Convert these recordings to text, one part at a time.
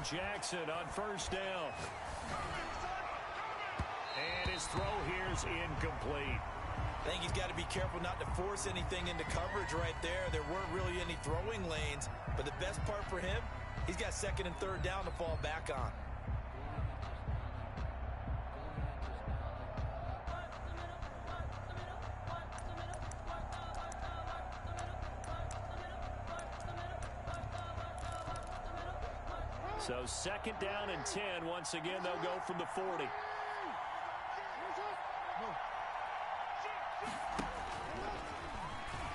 Jackson on first down. And his throw here's incomplete. I think he's got to be careful not to force anything into coverage right there. There weren't really any throwing lanes, but the best part for him, he's got second and third down to fall back on. So second down and 10. Once again, they'll go from the 40.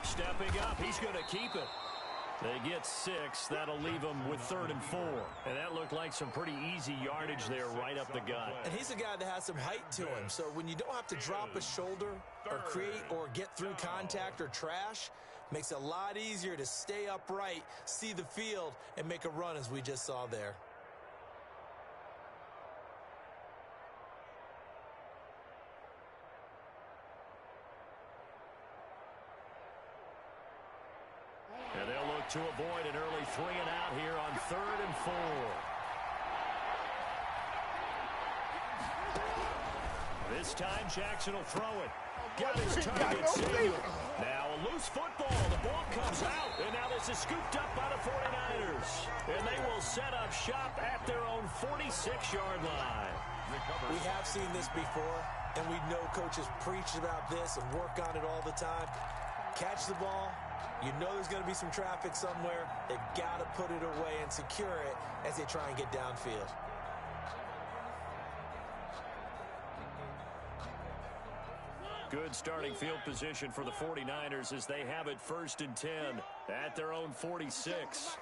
Stepping up, he's going to keep it. They get 6. That'll leave them with 3rd and 4. And that looked like some pretty easy yardage there right up the gut. And he's a guy that has some height to him. So when you don't have to drop a shoulder or create or get through contact or trash, makes it a lot easier to stay upright, see the field, and make a run as we just saw there. And they'll look to avoid an early 3 and out here on 3rd and 4. This time Jackson will throw it. Got his target Samuel. Now a loose football. The ball comes out. And now this is scooped up by the 49ers. And they will set up shop at their own 46-yard line. We have seen this before, and we know coaches preach about this and work on it all the time. Catch the ball. You know there's going to be some traffic somewhere. They've got to put it away and secure it as they try and get downfield. Good starting field position for the 49ers as they have it 1st and 10 at their own 46.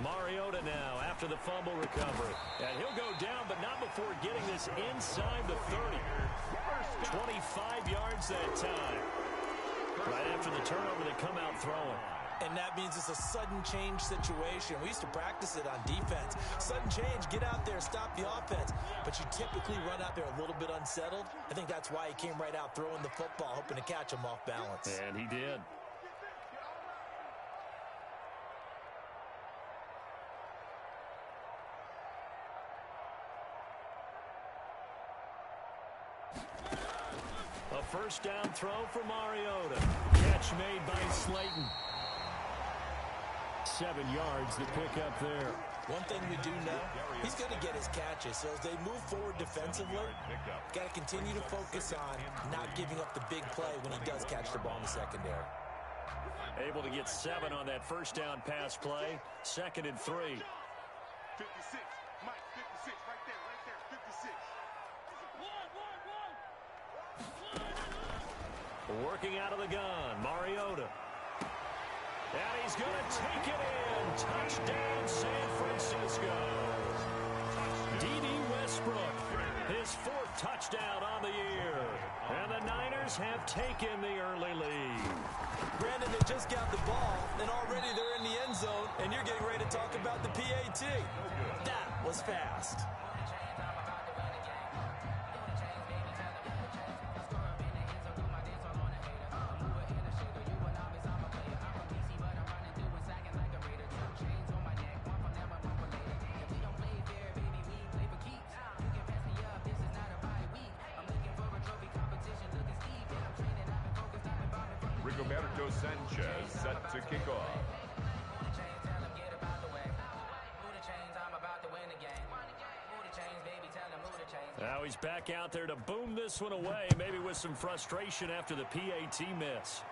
Mariota now after the fumble recovery. And he'll go down, but not before getting this inside the 30. 25 yards that time. Right after the turnover, they come out throwing. And that means it's a sudden change situation. We used to practice it on defense. Sudden change, get out there, stop the offense. But you typically run out there a little bit unsettled. I think that's why he came right out throwing the football, hoping to catch him off balance. And he did. A first down throw for Mariota. Catch made by Slayton. 7 yards to pick up there. One thing we do know, he's going to get his catches. So as they move forward defensively, got to continue to focus on not giving up the big play when he does catch the ball in the secondary. Able to get 7 on that first down pass play. 2nd and 3. 56. Mike, 56. Right there. 56. Working out of the gun, Mariota. And he's going to take it in. Touchdown, San Francisco. D.D. Westbrook, his 4th touchdown on the year. And the Niners have taken the early lead. Brandon, they just got the ball, and already they're in the end zone, and you're getting ready to talk about the PAT. That was fast. Rigoberto Sanchez set to kick off. Now he's back out there to boom this one away, maybe with some frustration after the PAT miss.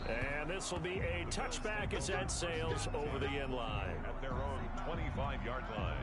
And this will be a touchback as that sails over the end line. At their own 25-yard line.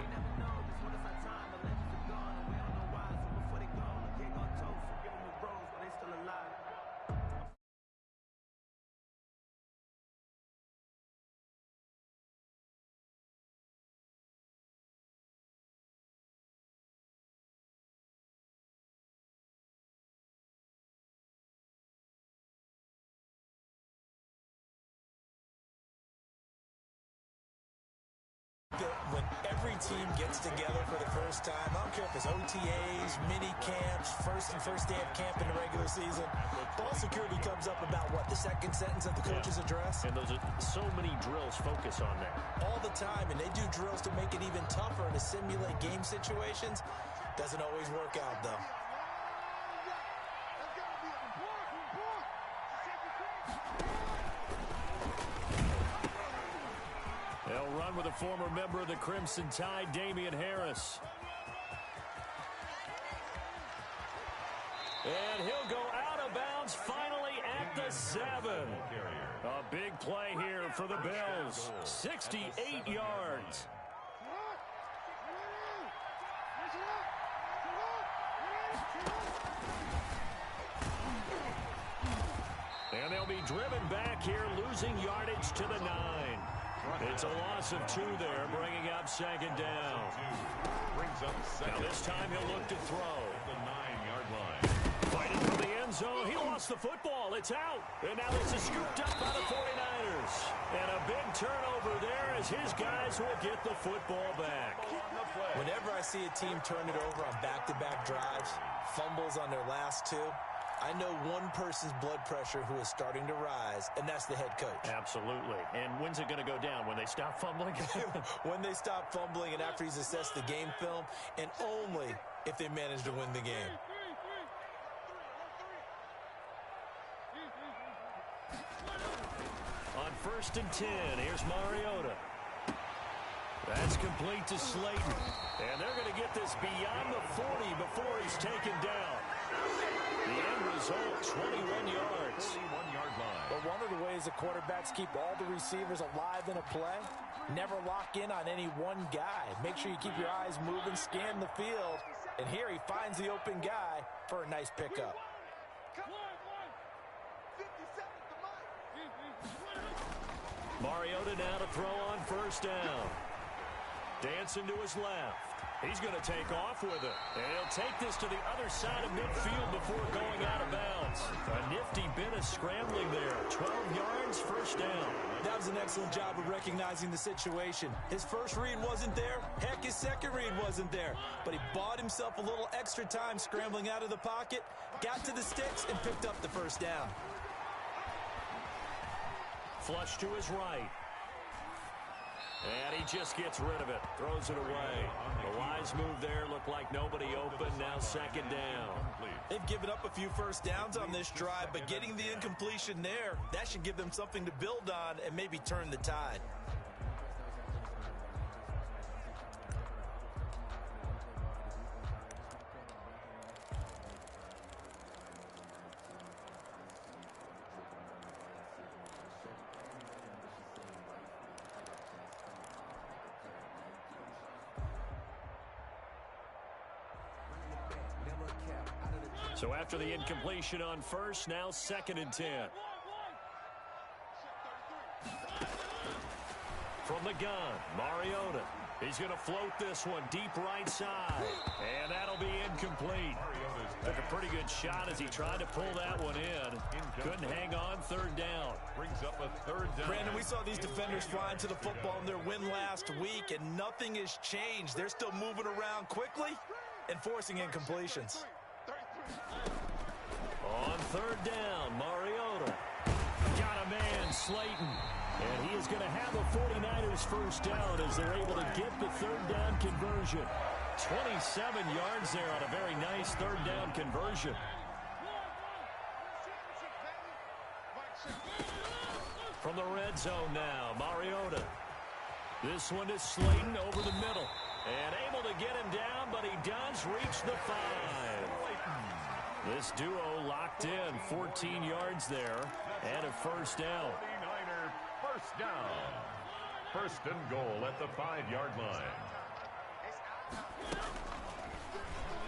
When every team gets together for the first time, I don't care if it's OTAs, mini camps, first day of camp in the regular season, ball security comes up about what, the second sentence of the coach's address? And those are so many drills focus on that. All the time, and they do drills to make it even tougher to simulate game situations. Doesn't always work out, though. They'll run with a former member of the Crimson Tide, Damian Harris. And he'll go out of bounds finally at the 7. A big play here for the Bills. 68 yards. And they'll be driven back here, losing yardage to the 9. It's a loss of 2 there, bringing up second down. Now this time he'll look to throw. At the 9-yard line. Fighting for the end zone. He lost the football. It's out. And now it's scooped up by the 49ers. And a big turnover there as his guys will get the football back. Whenever I see a team turn it over on back-to-back drives, fumbles on their last 2, I know one person's blood pressure who is starting to rise, and that's the head coach. Absolutely. And when's it going to go down? When they stop fumbling? When they stop fumbling and after he's assessed the game film, and only if they manage to win the game. On 1st and 10, here's Mariota. That's complete to Slayton. And they're going to get this beyond the 40 before he's taken down. The end result, 21 yards. 41-yard line. But one of the ways the quarterbacks keep all the receivers alive in a play, never lock in on any one guy. Make sure you keep your eyes moving, scan the field. And here he finds the open guy for a nice pickup. Mariota now to throw on 1st down. Dancing to his left. He's going to take off with it. And he'll take this to the other side of midfield before going out of bounds. A nifty bit of scrambling there. 12 yards, 1st down. That was an excellent job of recognizing the situation. His first read wasn't there. Heck, his second read wasn't there. But he bought himself a little extra time scrambling out of the pocket, got to the sticks, and picked up the 1st down. Flush to his right. And he just gets rid of it. Throws it away. The wise move there. Looked like nobody open. Now 2nd down. They've given up a few 1st downs on this drive, but getting the incompletion there, that should give them something to build on and maybe turn the tide. So after the incompletion on 1st, now 2nd and 10. From the gun, Mariota. He's going to float this one deep right side. And that'll be incomplete. Took a pretty good shot as he tried to pull that one in. Couldn't hang on. 3rd down. Brings up a 3rd down. Brandon, we saw these defenders flying to the football in their win last week, and nothing has changed. They're still moving around quickly and forcing incompletions. On 3rd down, Mariota. Got a man, Slayton. And he is going to have the 49ers 1st down as they're able to get the 3rd down conversion. 27 yards there on a very nice 3rd down conversion. From the red zone now, Mariota. This one is Slayton over the middle. And able to get him down, but he does reach the 5. This duo locked in, 14 yards there, and a 1st down. 49er 1st down. 1st and goal at the 5-yard line.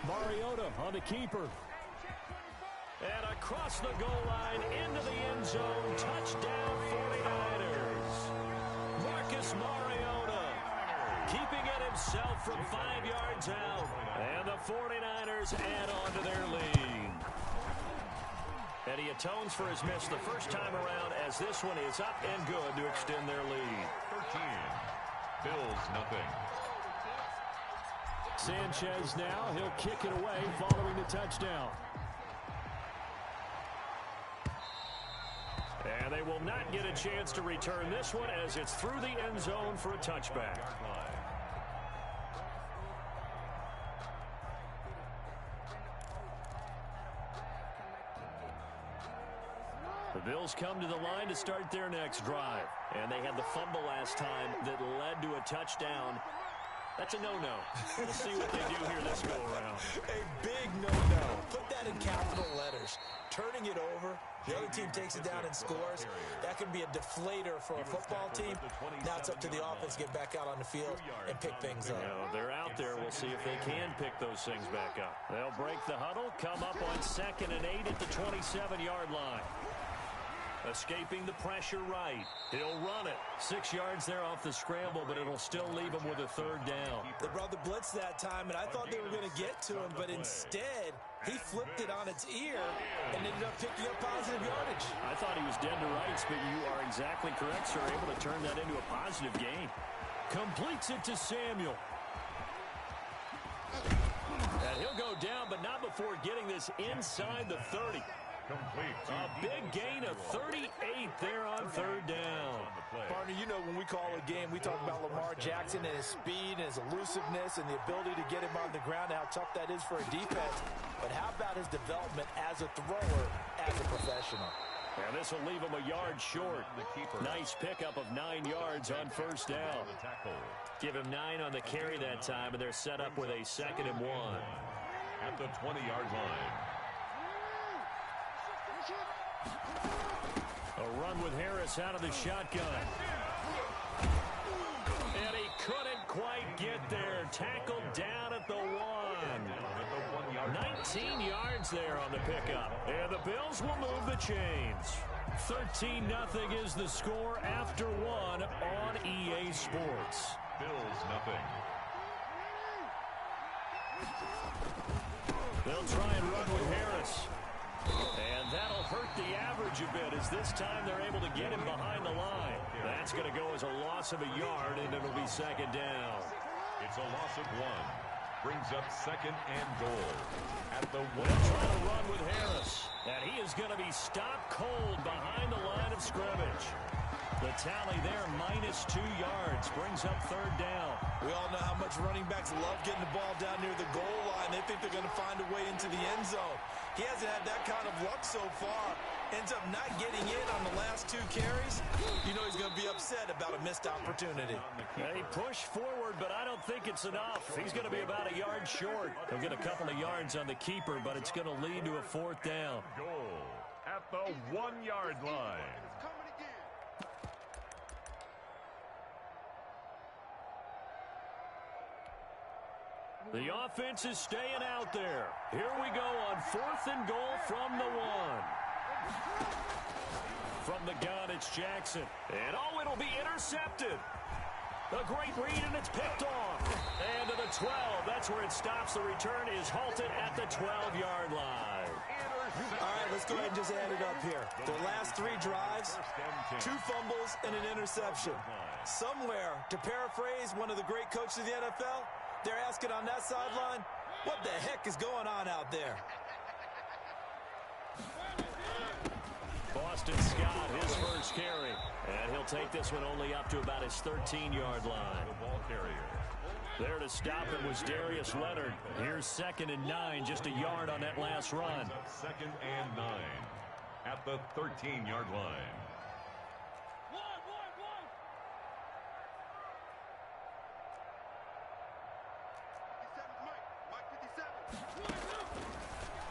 Mariota on the keeper. And across the goal line into the end zone. Touchdown 49ers. Marcus Mariota keeping it himself from 5 yards out. And the 49ers add on to their lead. And he atones for his miss the first time around as this one is up and good to extend their lead. 13. Bills nothing. Sanchez now. He'll kick it away following the touchdown. And they will not get a chance to return this one as it's through the end zone for a touchback. The Bills come to the line to start their next drive. And they had the fumble last time that led to a touchdown. That's a no-no. We'll see what they do here this go-around. A big no-no. Put that in capital letters. Turning it over, the other team takes it down and scores. That can be a deflator for a football team. Now it's up to the offense to get back out on the field and pick things up. They're out there. We'll see if they can pick those things back up. They'll break the huddle, come up on 2nd and 8 at the 27-yard line. Escaping the pressure right. He'll run it. 6 yards there off the scramble, but it'll still leave him with a 3rd down. They brought the blitz that time, and I thought they were going to get to him, but instead, he flipped it on its ear and ended up picking up positive yardage. I thought he was dead to rights, but you are exactly correct, sir. Able to turn that into a positive gain. Completes it to Samuel. And he'll go down, but not before getting this inside the 30. A big gain of 38 there on 3rd down. Partner, you know when we call a game, we talk about Lamar Jackson and his speed and his elusiveness and the ability to get him on the ground and how tough that is for a defense. But how about his development as a thrower, as a professional? And this will leave him a yard short. Nice pickup of 9 yards on 1st down. Give him 9 on the carry that time, and they're set up with a 2nd and 1. At the 20-yard line. A run with Harris out of the shotgun. And he couldn't quite get there. Tackled down at the 1. 19 yards there on the pickup. And the Bills will move the chains. 13-0 is the score after 1 on EA Sports. Bills nothing. They'll try and run with Harris. And that'll hurt the average a bit as this time they're able to get him behind the line. That's going to go as a loss of a yard, and it'll be 2nd down. It's a loss of 1. Brings up 2nd and goal. At the 1. They'll try to run with Harris. And he is going to be stopped cold behind the line of scrimmage. The tally there, -2 yards, brings up 3rd down. We all know how much running backs love getting the ball down near the goal line. They think they're going to find a way into the end zone. He hasn't had that kind of luck so far. Ends up not getting in on the last 2 carries. You know he's going to be upset about a missed opportunity. They push forward, but I don't think it's enough. He's going to be about a yard short. He'll get a couple of yards on the keeper, but it's going to lead to a 4th down. Goal at the 1-yard line. The offense is staying out there. Here we go on 4th and goal from the 1. From the gun, it's Jackson. And, it'll be intercepted. A great read, and it's picked off. And to the 12. That's where it stops. The return is halted at the 12-yard line. All right, let's go ahead and just add it up here. Their last 3 drives, 2 fumbles and an interception. Somewhere, to paraphrase one of the great coaches of the NFL, they're asking on that sideline, what the heck is going on out there? Boston Scott, his first carry. And he'll take this one only up to about his 13-yard line. The ball carrier. There to stop it was Darius Leonard. Here's 2nd and 9, just a yard on that last run. 2nd and 9 at the 13-yard line.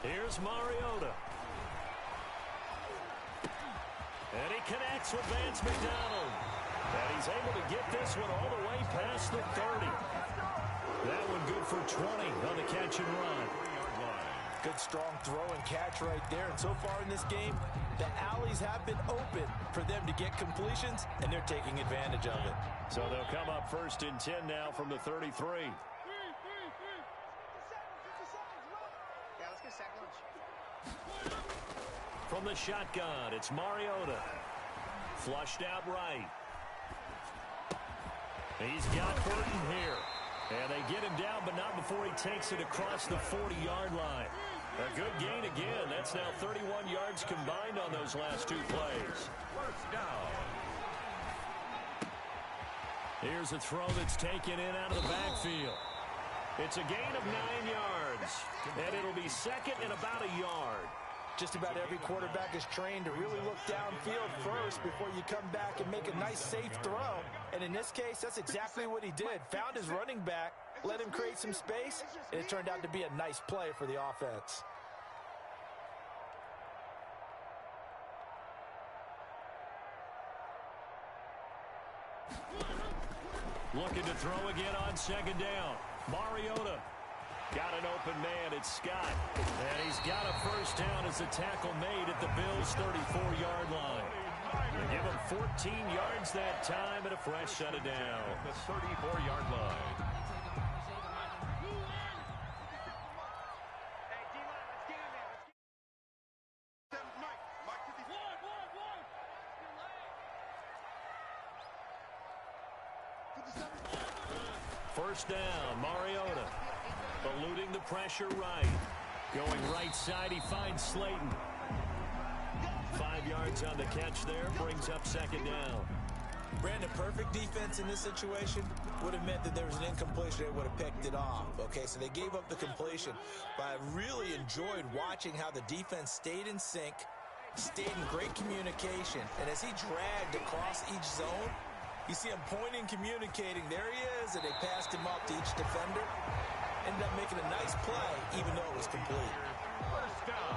Here's Mariota. And he connects with Vance McDonald. And he's able to get this one all the way past the 30. That one good for 20 on the catch and run. Good strong throw and catch right there. And so far in this game, the alleys have been open for them to get completions, and they're taking advantage of it. So they'll come up 1st and 10 now from the 33. From the shotgun, it's Mariota. Flushed out right. He's got Burton here. And they get him down, but not before he takes it across the 40-yard line. A good gain again. That's now 31 yards combined on those last two plays. First down. Here's a throw that's taken in out of the backfield. It's a gain of 9 yards, and it'll be second and about a yard. Just about every quarterback is trained to really look downfield first before you come back and make a nice, safe throw. And in this case, that's exactly what he did. Found his running back, let him create some space, and it turned out to be a nice play for the offense. Looking to throw again on second down. Mariota got an open man. It's Scott. And he's got a first down as a tackle made at the Bills' 34-yard line. They give him 14 yards that time and a fresh set of down. The 34-yard line. First down, Mariota. Eluding the pressure right. Going right side, he finds Slayton. 5 yards on the catch there, brings up second down. Brandon, perfect defense in this situation would have meant that there was an incompletion. They would have picked it off. Okay, so they gave up the completion. But I really enjoyed watching how the defense stayed in sync, stayed in great communication. And as he dragged across each zone, you see him pointing, communicating. There he is, and they passed him off to each defender. Ended up making a nice play, even though it was complete.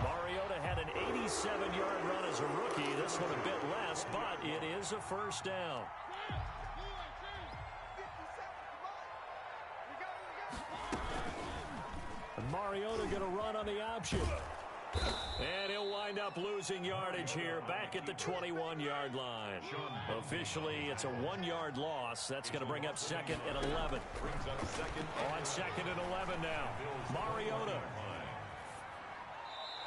Mariota had an 87-yard run as a rookie. This one a bit less, but it is a first down. And Mariota going to run on the option. And he'll wind up losing yardage here back at the 21-yard line. Officially, it's a 1-yard loss. That's going to bring up second and 11. On second and 11 now. Mariota.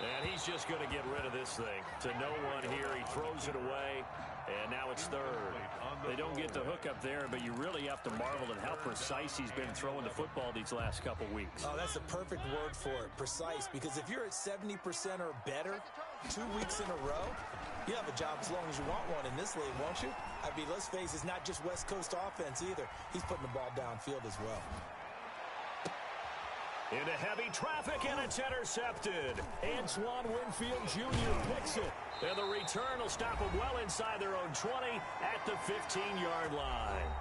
And he's just going to get rid of this thing. To no one here. He throws it away. And now it's third. They don't get the hook up there, but you really have to marvel at how precise he's been throwing the football these last couple weeks. Oh, that's the perfect word for it, precise. Because if you're at 70% or better 2 weeks in a row, you have a job as long as you want one in this league, won't you? I mean, let's face it, it's not just West Coast offense either. He's putting the ball downfield as well. Into heavy traffic, and it's intercepted. Antoine Winfield Jr. picks it. And the return will stop them well inside their own 20 at the 15-yard line.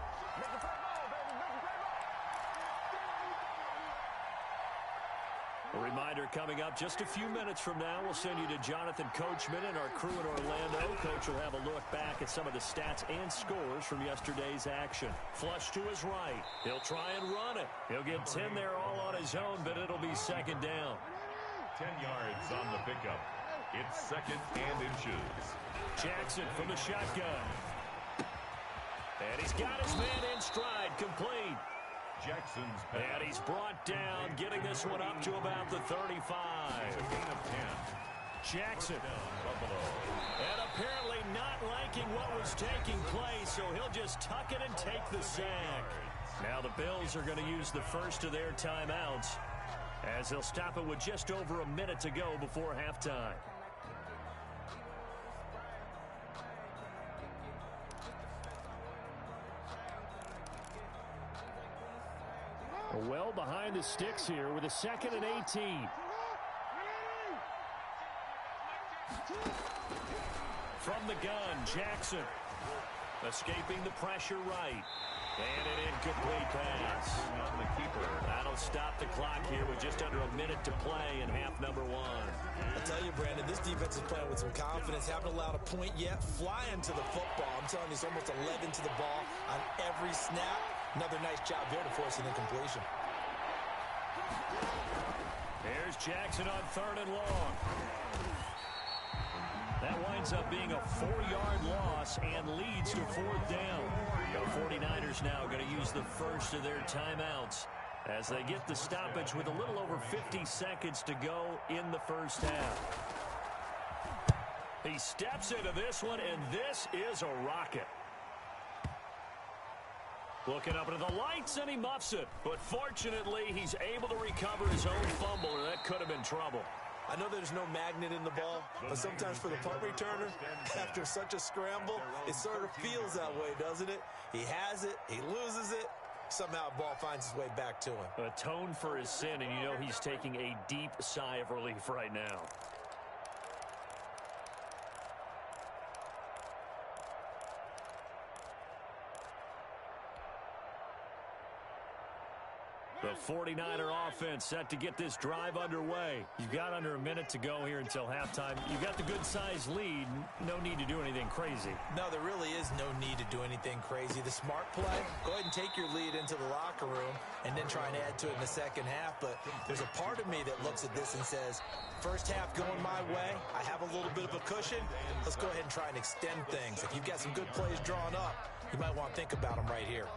A reminder coming up just a few minutes from now, we'll send you to Jonathan Coachman and our crew in Orlando. Coach will have a look back at some of the stats and scores from yesterday's action. Flush to his right. He'll try and run it. He'll get 10 there all on his own, but it'll be second down. 10 yards on the pickup. It's second and inches. Jackson from the shotgun. And he's got his man in stride, complete. Jackson's pass. And he's brought down, getting this one up to about the 35. A gain of 10. Jackson. Buffalo. And apparently not liking what was taking place, so he'll just tuck it and take the sack. Now the Bills are going to use the first of their timeouts as they'll stop it with just over a minute to go before halftime. Well behind the sticks here with a second and 18. From the gun, Jackson. Escaping the pressure right. And an incomplete pass. On the keeper. That'll stop the clock here with just under a minute to play in half number one. I tell you, Brandon, this defense is playing with some confidence. Haven't allowed a point yet. Flying to the football. I'm telling you, it's almost 11 to the ball on every snap. Another nice job there to force an incompletion. Here's Jackson on third and long. That winds up being a 4-yard loss and leads to fourth down. The 49ers now going to use the first of their timeouts as they get the stoppage with a little over 50 seconds to go in the first half. He steps into this one, and this is a rocket. Looking up into the lights, and he muffs it. But fortunately, he's able to recover his own fumble, or that could have been trouble. I know there's no magnet in the ball, but sometimes for the punt returner, after such a scramble, it sort of feels that way, doesn't it? He has it, he loses it, somehow the ball finds its way back to him. Atone for his sin, and you know he's taking a deep sigh of relief right now. The 49er offense set to get this drive underway. You've got under a minute to go here until halftime. You've got the good-sized lead. No need to do anything crazy. No, there really is no need to do anything crazy. The smart play, go ahead and take your lead into the locker room and then try and add to it in the second half. But there's a part of me that looks at this and says, first half going my way, I have a little bit of a cushion. Let's go ahead and try and extend things. If you've got some good plays drawn up, you might want to think about them right here.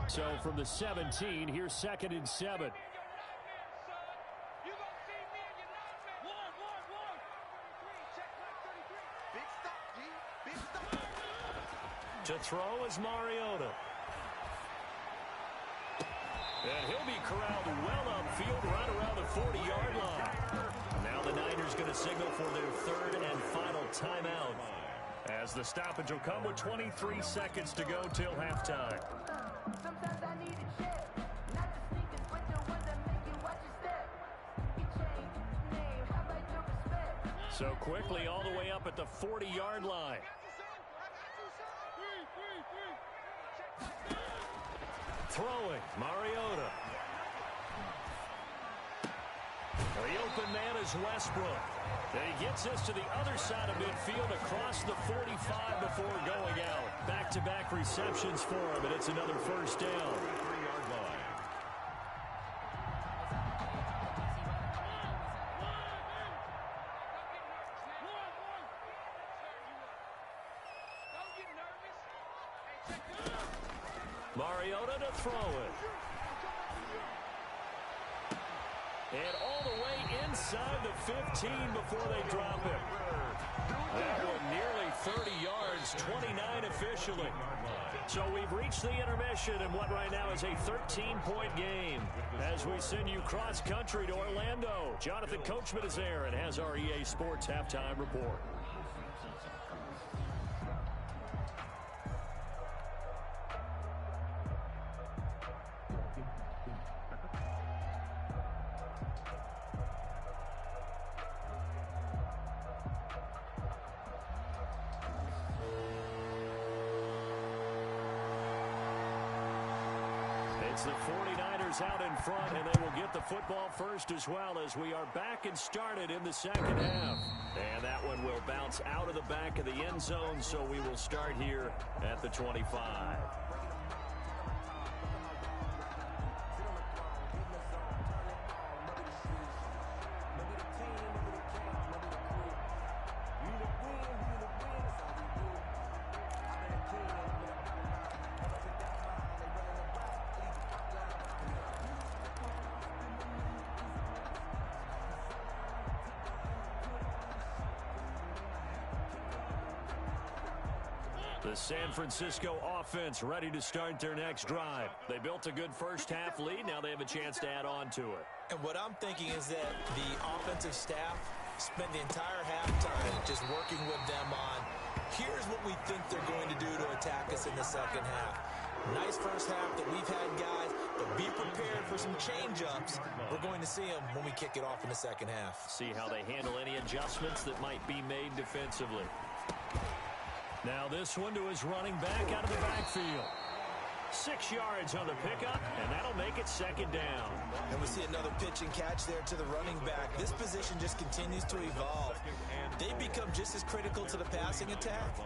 So from the 17, here's 2nd and 7. To throw is Mariota. And he'll be corralled well upfield right around the 40-yard line. Now the Niners going to signal for their 3rd and final timeout, as the stoppage will come with 23 seconds to go till halftime. Sometimes I need a check, not the sneakers, but the ones that make you watch your step. You change your name, how about your respect? So quickly all the way up at the 40-yard line. Throwing, Mariota. The open man is Westbrook. And he gets us to the other side of midfield across the 45 before going out. Back-to-back receptions for him, and it's another first down. 3-yard line. Mariota to throw it. And all the way inside the 15 before they drop him. That one nearly 30 yards, 29 officially. So we've reached the intermission in what right now is a 13-point game. As we send you cross-country to Orlando, Jonathan Coachman is there and has our EA Sports halftime report. It's the 49ers out in front, and they will get the football first as well, as we are back and started in the second half. And that one will bounce out of the back of the end zone, so we will start here at the 25. The San Francisco offense ready to start their next drive. They built a good first half lead. Now they have a chance to add on to it. And what I'm thinking is that the offensive staff spent the entire halftime just working with them on, here's what we think they're going to do to attack us in the second half. Nice first half that we've had, guys, but be prepared for some change-ups. We're going to see them when we kick it off in the second half. See how they handle any adjustments that might be made defensively. Now this one to his running back out of the backfield. 6 yards on the pickup, and that'll make it second down. And we see another pitch and catch there to the running back. This position just continues to evolve. They become just as critical to the passing attack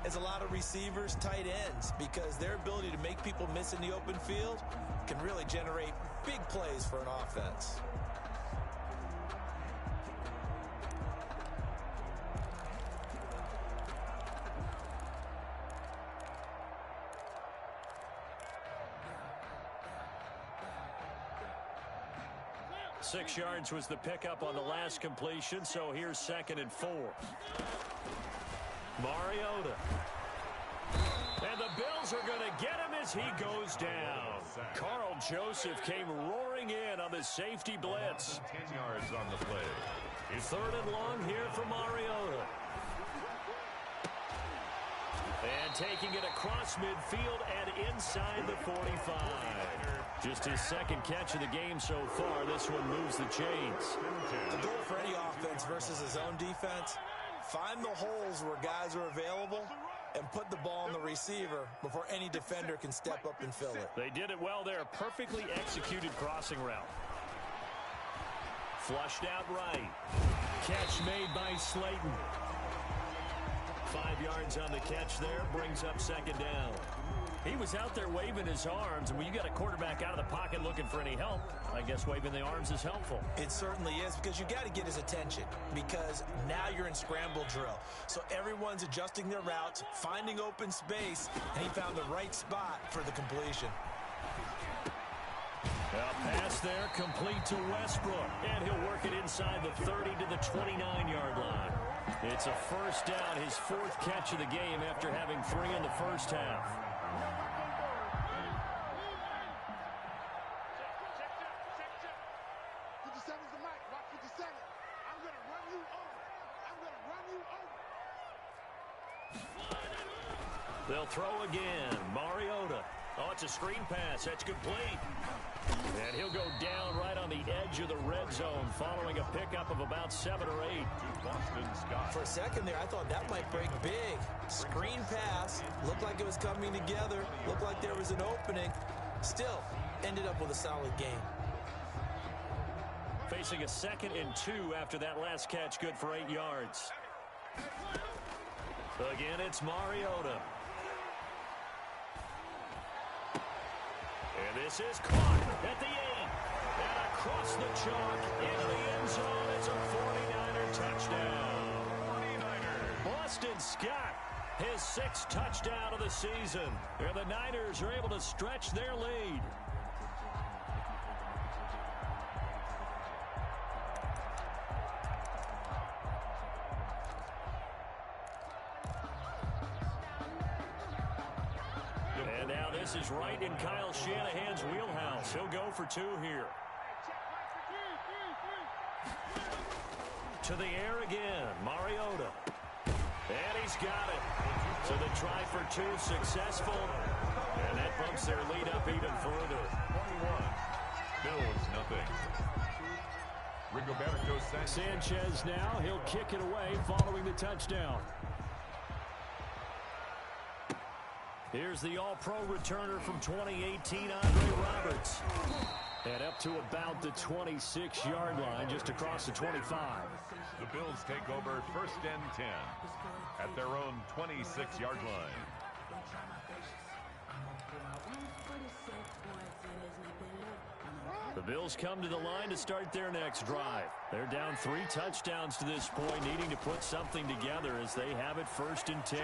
as a lot of receivers, tight ends, because their ability to make people miss in the open field can really generate big plays for an offense. 6 yards was the pickup on the last completion, so here's 2nd and 4. Mariota. And the Bills are going to get him as he goes down. Carl Joseph came roaring in on the safety blitz. 10 yards on the play. 3rd and long here for Mariota. And taking it across midfield and inside the 45. Just his 2nd catch of the game so far. This one moves the chains. The goal for any offense versus his own defense, find the holes where guys are available and put the ball on the receiver before any defender can step up and fill it. They did it well there. Perfectly executed crossing route. Flushed out right. Catch made by Slayton. 5 yards on the catch there. Brings up 2nd down. He was out there waving his arms, and when you got a quarterback out of the pocket looking for any help, I guess waving the arms is helpful. It certainly is, because you got to get his attention, because now you're in scramble drill. So everyone's adjusting their routes, finding open space, and he found the right spot for the completion. A pass there, complete to Westbrook, and he'll work it inside the 30 to the 29-yard line. It's a 1st down, his 4th catch of the game after having 3 in the first half. They'll throw again. Mariota. Oh, it's a screen pass. That's complete. And he'll go down right on the edge of the red zone following a pickup of about 7 or 8. Boston Scott. For a second there, I thought that might break big. Screen pass. Looked like it was coming together. Looked like there was an opening. Still, ended up with a solid game. Facing a 2nd and 2 after that last catch, good for 8 yards. Again, it's Mariota. And this is caught at the 8. And across the chalk into the end zone. It's a 49er touchdown. 49er. Boston Scott, his 6th touchdown of the season. And the Niners are able to stretch their lead. And now this is right in Kyle Shanahan's wheelhouse. He'll go for 2 here. To the air again, Mariota. And he's got it. So the try for 2 successful. And that bumps their lead up even further. 21. Bills, nothing. Rigoberto Sanchez now. He'll kick it away following the touchdown. Here's the all-pro returner from 2018, Andre Roberts. And up to about the 26-yard line, just across the 25. The Bills take over 1st and 10 at their own 26-yard line. The Bills come to the line to start their next drive. They're down 3 touchdowns to this point, needing to put something together as they have it 1st and 10.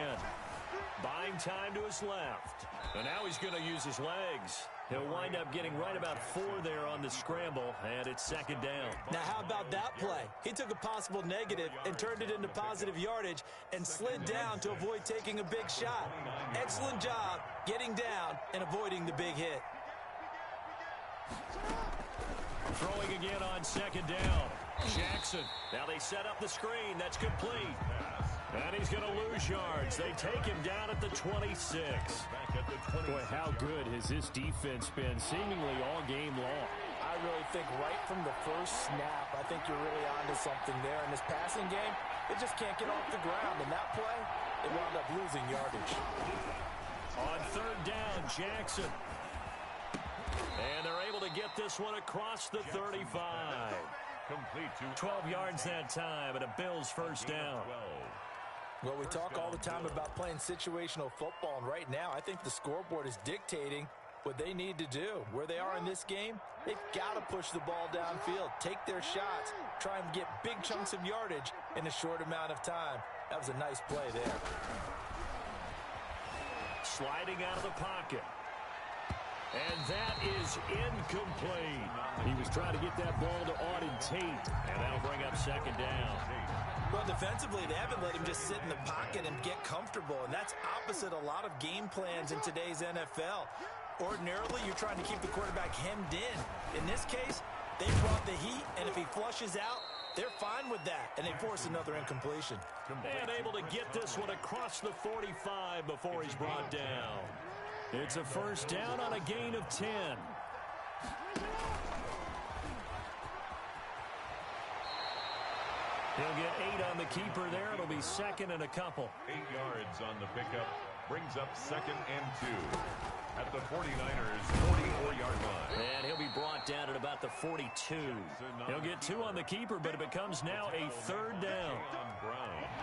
Buying time to his left. And now he's going to use his legs. He'll wind up getting right about 4 there on the scramble, and it's 2nd down. Now, how about that play? He took a possible negative and turned it into positive yardage and slid down to avoid taking a big shot. Excellent job getting down and avoiding the big hit. Throwing again on 2nd down. Jackson. Now they set up the screen. That's complete. And he's going to lose yards. They take him down at the 26. Boy, how good has this defense been seemingly all game long? I really think right from the first snap, I think you're really onto something there. In this passing game, it just can't get off the ground. And that play, it wound up losing yardage. On 3rd down, Jackson. And they're able to get this one across the 35. Complete to 12 yards that time, and a Bills 1st down. Well, we talk all the time about playing situational football, and right now I think the scoreboard is dictating what they need to do. Where they are in this game, they've got to push the ball downfield, take their shots, try and get big chunks of yardage in a short amount of time. That was a nice play there. Sliding out of the pocket. And that is incomplete. He was trying to get that ball to Auden Tate, and that'll bring up second down. Well, defensively, they haven't let him just sit in the pocket and get comfortable, and that's opposite a lot of game plans in today's NFL. Ordinarily, you're trying to keep the quarterback hemmed in. In this case, they brought the heat, and if he flushes out, they're fine with that, and they force another incompletion. And able to get this one across the 45 before he's brought down. It's a first down on a gain of 10. He'll get 8 on the keeper there. It'll be second and a couple. 8 yards on the pickup. Brings up second and 2. At the 49ers' 44-yard line. And he'll be brought down at about the 42. He'll get 2 on the keeper, but it becomes now a third down.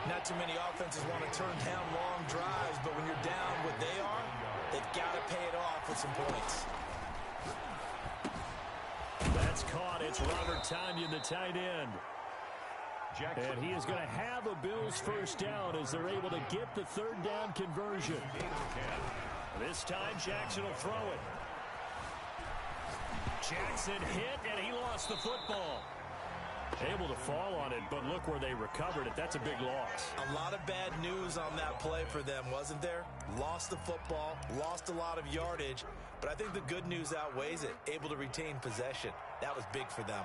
Not too many offenses want to turn down long drives, but when you're down what they are, they've got to pay it off with some points. That's caught. It's Robert Tonyan, the tight end. And he is going to have a Bills first down as they're able to get the third down conversion. This time, Jackson will throw it. Jackson hit, and he lost the football. Able to fall on it, but look where they recovered it. That's a big loss. A lot of bad news on that play for them, wasn't there? Lost the football, lost a lot of yardage, but I think the good news outweighs it. Able to retain possession. That was big for them.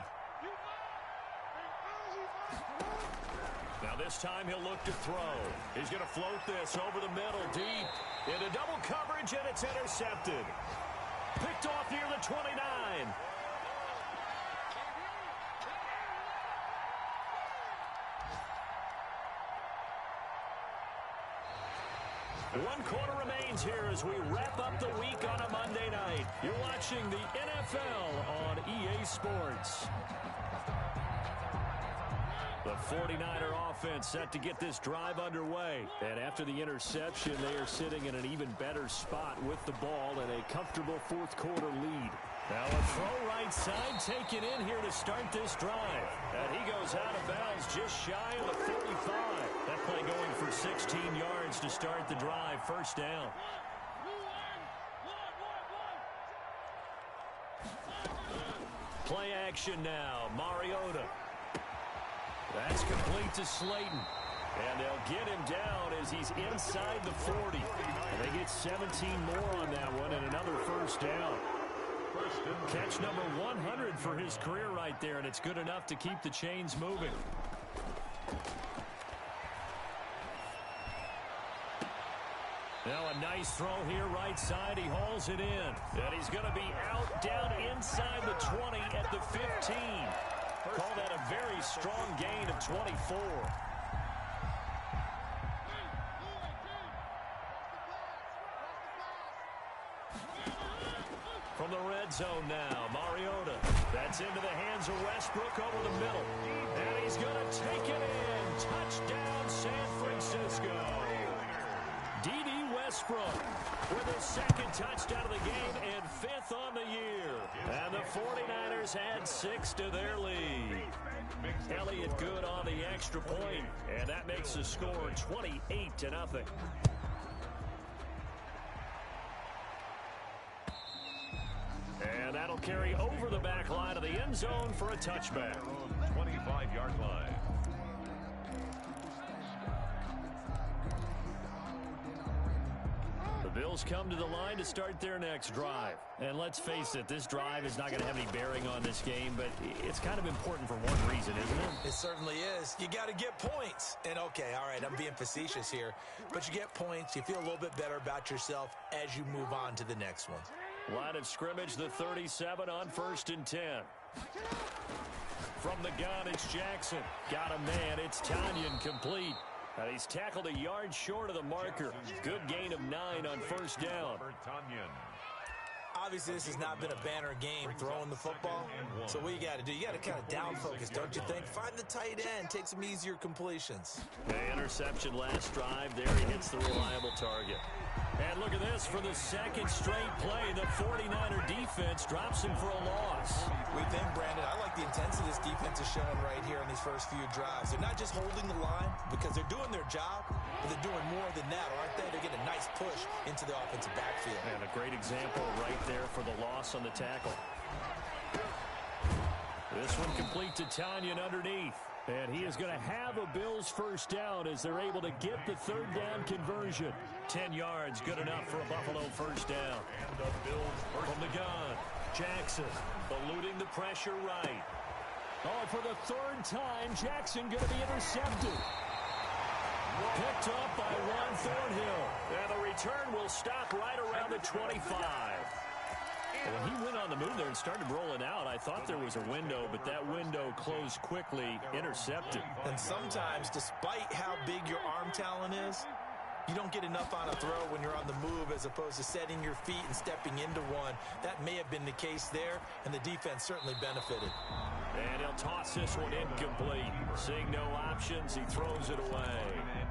Now this time he'll look to throw. He's going to float this over the middle, deep. Into double coverage, and it's intercepted. Picked off near the 29. One quarter remains here as we wrap up the week on a Monday night. You're watching the NFL on EA Sports. The 49er offense set to get this drive underway. And after the interception, they are sitting in an even better spot with the ball and a comfortable fourth quarter lead. Now a throw right side taken in here to start this drive. And he goes out of bounds just shy of the 45. That play going for 16 yards to start the drive. First down. Play action now. Mariota. That's complete to Slayton. And they'll get him down as he's inside the 40. And they get 17 more on that one and another first down. Catch number 100 for his career right there, and it's good enough to keep the chains moving. Now a nice throw here right side. He hauls it in. And he's going to be out down inside the 20 at the 15. Call that a very strong gain of 24. From the red zone now, Mariota. That's into the hands of Westbrook over the middle. And he's going to take it in. Touchdown, San Francisco. D.D. Westbrook with his second touchdown of the game and 5th on the year. And the 49ers add 6 to their lead. Elliott good on the extra point, and that makes the score 28-0. And that'll carry over the back line of the end zone for a touchback. 25-yard line. The Bills come to the line to start their next drive. And let's face it, this drive is not going to have any bearing on this game, but it's kind of important for one reason, isn't it? It certainly is. You got to get points. And okay, all right, I'm being facetious here, but you get points, you feel a little bit better about yourself as you move on to the next one. Line of scrimmage, the 37 on 1st and 10. From the gun, it's Jackson. Got a man, it's Tonyan, complete. And he's tackled a yard short of the marker. Good gain of 9 on first down. Obviously, this has not been a banner game throwing the football. So what you got to do, you got to kind of down focus, don't you think? Find the tight end, take some easier completions. The interception last drive. There he hits the reliable target. And look at this. For the second straight play, the 49er defense drops him for a loss. We think, Brandon, I like the intensity this defense is showing right here in these first few drives. They're not just holding the line because they're doing their job. but they're doing more than that, aren't they? They're getting a nice push into the offensive backfield. And a great example right there for the loss on the tackle. This one complete to Tanyan underneath. And he is going to have a Bills first down as they're able to get the third down conversion. 10 yards, good enough for a Buffalo first down. And the Bills From the gun, Jackson eluding the pressure right. Oh, for the third time, Jackson going to be intercepted. Picked up by Juan Thornhill. And the return will stop right around the 25. When he went on the move there and started rolling out, I thought there was a window, but that window closed quickly, intercepted. And sometimes, despite how big your arm talent is, you don't get enough on a throw when you're on the move as opposed to setting your feet and stepping into one. That may have been the case there, and the defense certainly benefited. And he'll toss this one incomplete. Seeing no options, he throws it away.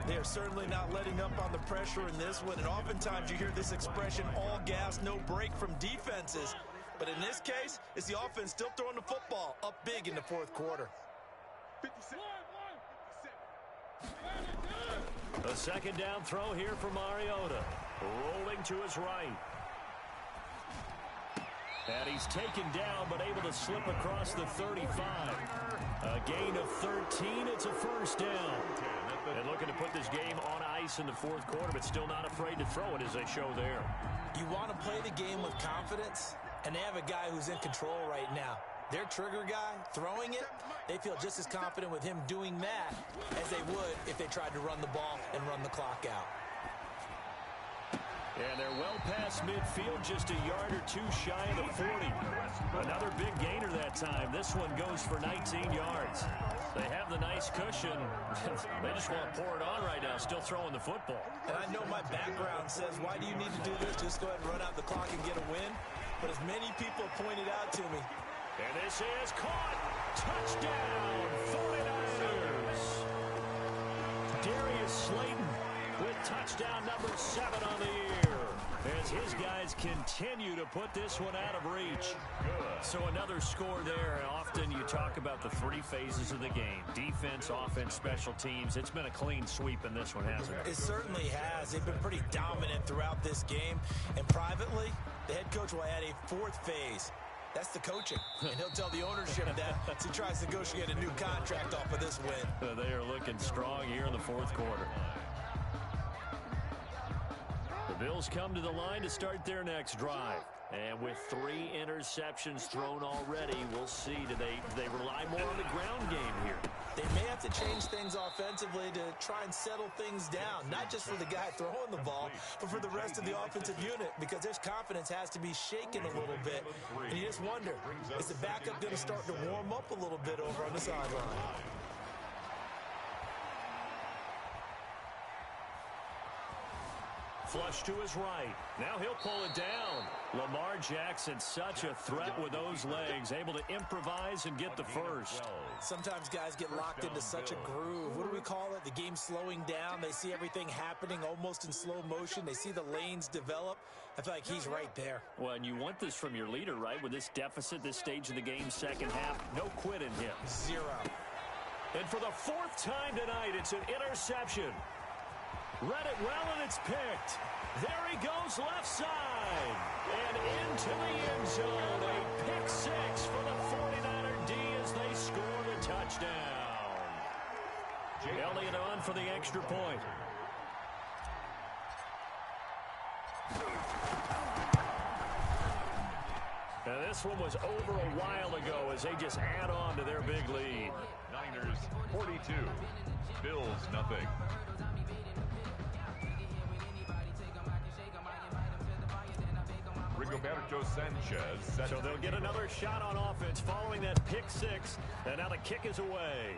They are certainly not letting up on the pressure in this one, and oftentimes you hear this expression, all gas, no break from defenses. But in this case, it's the offense still throwing the football up big in the fourth quarter. 57. A second down throw here for Mariota. Rolling to his right. And he's taken down, but able to slip across the 35. A gain of 13. It's a first down. And looking to put this game on ice in the fourth quarter, but still not afraid to throw it as they show there. You want to play the game with confidence, and they have a guy who's in control right now. Their trigger guy, throwing it, they feel just as confident with him doing that as they would if they tried to run the ball and run the clock out. And they're well past midfield, just a yard or two shy of the 40. Another big gainer that time. This one goes for 19 yards. They have the nice cushion. They just want to pour it on right now, still throwing the football. And I know my background says, why do you need to do this? Just go ahead and run out the clock and get a win. But as many people pointed out to me, and this is caught. Touchdown, 49ers. Darius Slayton with touchdown number 7 on the year. As his guys continue to put this one out of reach. So another score there. And often you talk about the 3 phases of the game. Defense, offense, special teams. It's been a clean sweep in this one, hasn't it? It certainly has. They've been pretty dominant throughout this game. And privately, the head coach will add a 4th phase. That's the coaching. And he'll tell the ownership that as he tries to negotiate a new contract off of this win. They are looking strong here in the fourth quarter. The Bills come to the line to start their next drive. And with 3 interceptions thrown already, we'll see. Do they rely more on the ground game here? They may have to change things offensively to try and settle things down, not just for the guy throwing the ball, but for the rest of the offensive unit, because their confidence has to be shaken a little bit. And you just wonder, is the backup going to start to warm up a little bit over on the sideline? Flush to his right. Now he'll pull it down. Lamar Jackson, such a threat with those legs, able to improvise and get the first. Sometimes guys get locked into such a groove. What do we call it? The game's slowing down. They see everything happening almost in slow motion. They see the lanes develop. I feel like he's right there. Well, and you want this from your leader, right? With this deficit, this stage of the game, second half, no quit in him. 0. And for the 4th time tonight, it's an interception. Read it well, and it's picked. There he goes left side. And into the end zone. A pick 6 for the 49er D as they score the touchdown. Elliott on for the extra point. Now this one was over a while ago as they just add on to their big lead. Niners 42, Bills nothing. Rigoberto Sanchez set. So they'll get another shot on offense following that pick 6. And now the kick is away.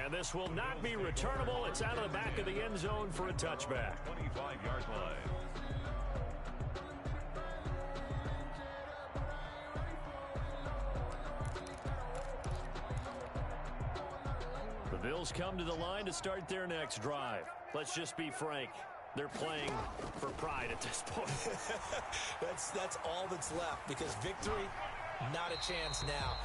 And this will not be returnable. It's out of the back of the end zone for a touchback. 25-yard line. The Bills come to the line to start their next drive. Let's just be frank. They're playing for pride at this point. That's all that's left, because victory, not a chance now.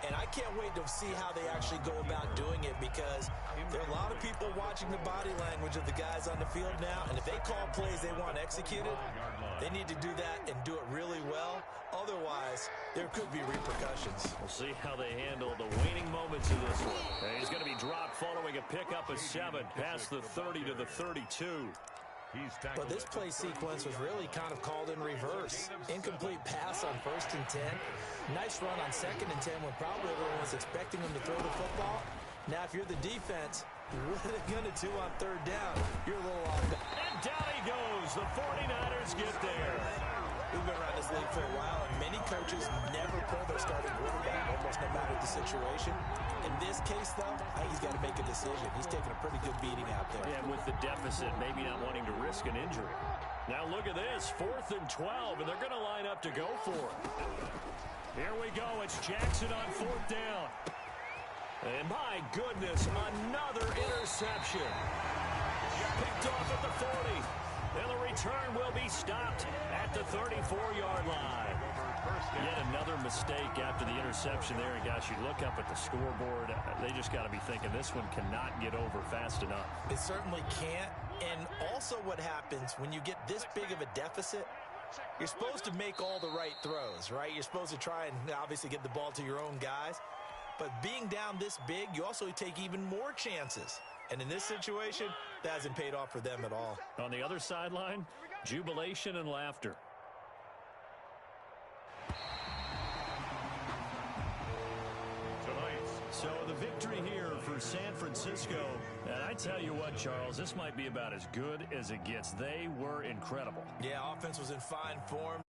And I can't wait to see how they actually go about doing it, because there are a lot of people watching the body language of the guys on the field now, and if they call plays they want executed, they need to do that and do it really well. Otherwise, there could be repercussions. We'll see how they handle the waning moments of this one. And he's going to be dropped following a pickup of 7 past the 30 to the 32. But this play sequence was really kind of called in reverse. Incomplete pass on 1st and 10. Nice run on 2nd and 10 when probably everyone was expecting him to throw the football. Now, if you're the defense, what are they going to do on 3rd down? You're a little off. And down he goes. The 49ers get there. We've been around this league for a while, and many coaches never pull their starting quarterback, almost no matter the situation. In this case, though, I think he's got to make a decision. He's taking a pretty good beating out there. Yeah, with the deficit, maybe not wanting to risk an injury. Now look at this, 4th and 12, and they're going to line up to go for it. Here we go. It's Jackson on 4th down. And my goodness, another interception. Picked off at the 40. And the return will be stopped at the 34-yard line. Yet another mistake after the interception there. And, gosh, you look up at the scoreboard, they just got to be thinking this one cannot get over fast enough. It certainly can't. And also what happens when you get this big of a deficit, you're supposed to make all the right throws, right? You're supposed to try and obviously get the ball to your own guys. But being down this big, you also take even more chances. And in this situation, that hasn't paid off for them at all. On the other sideline, jubilation and laughter. So the victory here for San Francisco. And I tell you what, Charles, this might be about as good as it gets. They were incredible. Yeah, offense was in fine form.